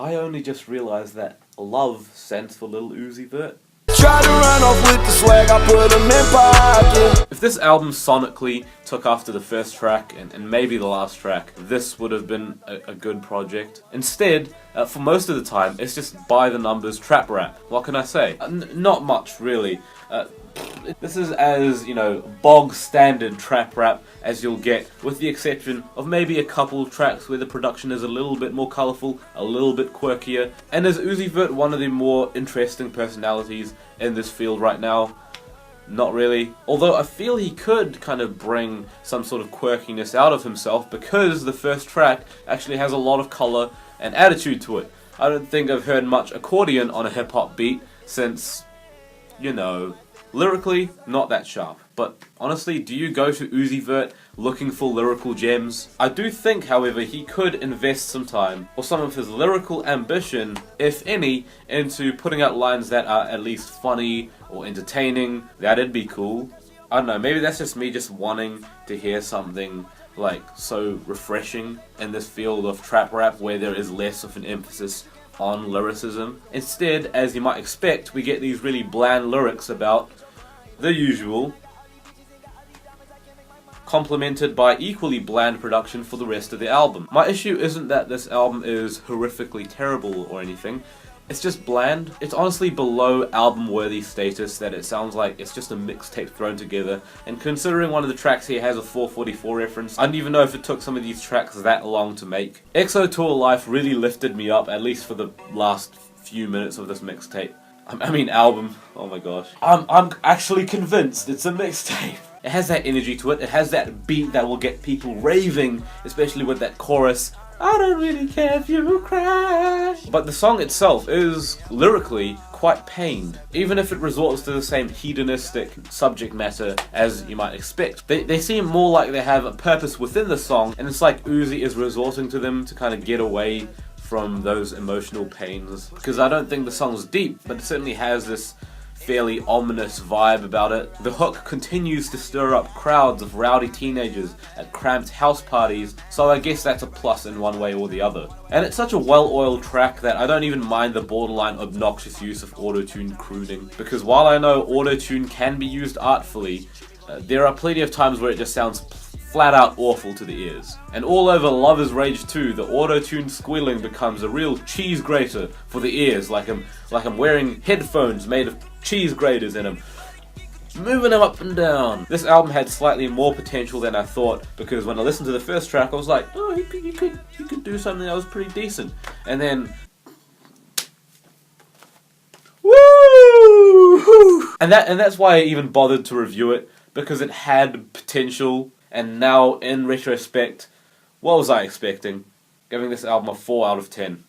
I only just realized that LUV stands for Lil Uzi Vert. Try to run off with the swag, I put him in pocket. If this album sonically took after the first track and maybe the last track, this would have been a good project. Instead, for most of the time, it's just by the numbers trap rap. What can I say? Not much, really. This is as, you know, bog standard trap rap as you'll get, with the exception of maybe a couple tracks where the production is a little bit more colourful, a little bit quirkier. And is Uzi Vert one of the more interesting personalities in this field right now? Not really. Although I feel he could kind of bring some sort of quirkiness out of himself, because the first track actually has a lot of colour and attitude to it. I don't think I've heard much accordion on a hip hop beat since, you know, lyrically, not that sharp. But honestly, do you go to Uzi Vert looking for lyrical gems? I do think, however, he could invest some time, or some of his lyrical ambition, if any, into putting out lines that are at least funny or entertaining. That'd be cool. I don't know, maybe that's just me just wanting to hear something like so refreshing in this field of trap rap where there is less of an emphasis on lyricism. Instead, as you might expect, we get these really bland lyrics about the usual, complemented by equally bland production for the rest of the album. My issue isn't that this album is horrifically terrible or anything, it's just bland. It's honestly below album-worthy status that it sounds like it's just a mixtape thrown together, and considering one of the tracks here has a 444 reference, I don't even know if it took some of these tracks that long to make. EXO Tour Llif3 really lifted me up, at least for the last few minutes of this mixtape. I mean album, oh my gosh. I'm actually convinced it's a mixtape. It has that energy to it, it has that beat that will get people raving, especially with that chorus, I don't really care if you cry. But the song itself is, lyrically, quite pained, even if it resorts to the same hedonistic subject matter as you might expect. They seem more like they have a purpose within the song, and it's like Uzi is resorting to them to kind of get away from those emotional pains. Because I don't think the song's deep, but it certainly has this fairly ominous vibe about it. The hook continues to stir up crowds of rowdy teenagers at cramped house parties, so I guess that's a plus in one way or the other. And it's such a well-oiled track that I don't even mind the borderline obnoxious use of auto-tune crooning, because while I know auto-tune can be used artfully, there are plenty of times where it just sounds flat out awful to the ears. And all over LUV Is Rage 2, the auto-tune squealing becomes a real cheese grater for the ears, like I'm wearing headphones made of cheese graters and I'm moving them up and down. This album had slightly more potential than I thought, because when I listened to the first track I was like, oh, you could do something that was pretty decent. And then woo! And that's why I even bothered to review it, because it had potential. And now, in retrospect, what was I expecting? Giving this album a 4 out of 10.